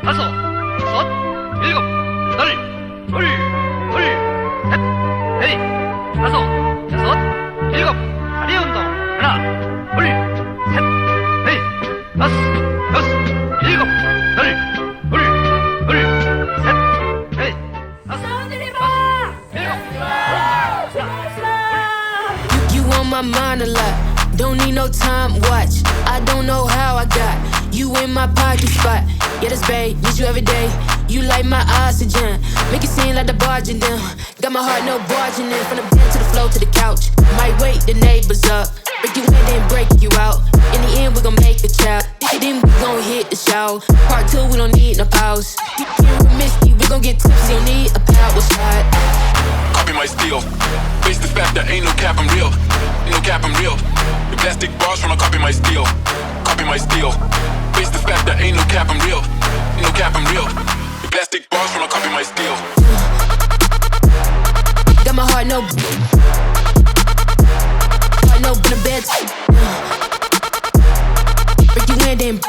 다섯, 여섯, 일곱, 여덟, 둘, 셋, 넷, 다섯, 여섯, 일곱. 다리 운동. 하나, 둘, 셋, 넷, 다섯, 여섯, 일곱, 여덟, 둘, 셋, 넷, 다섯, You on my mind a lot. Don't need no time watch. I don't know how I got you in my pocket spot. Yeah, that's babe, need you every day. You like my oxygen. Make it seem like the barging down. Got my heart no barging in. From the bed to the floor to the couch. Might wake the neighbors up. Break you in, then break you out. In the end, we gon' make a child. Then we gon' hit the show. Part 2, we don't need no pause. Here with Misty, we gon' get tipsy. Don't need a power shot. Copy my steel. Face the fact that ain't no cap, I'm real. No cap, I'm real. The plastic bars tryna copy my steel. Copy my steel. Face the fact that ain't no cap, I'm real. No cap, I'm real. The plastic bars tryna copy my steel. Got my heart no in the bed. Break you in, then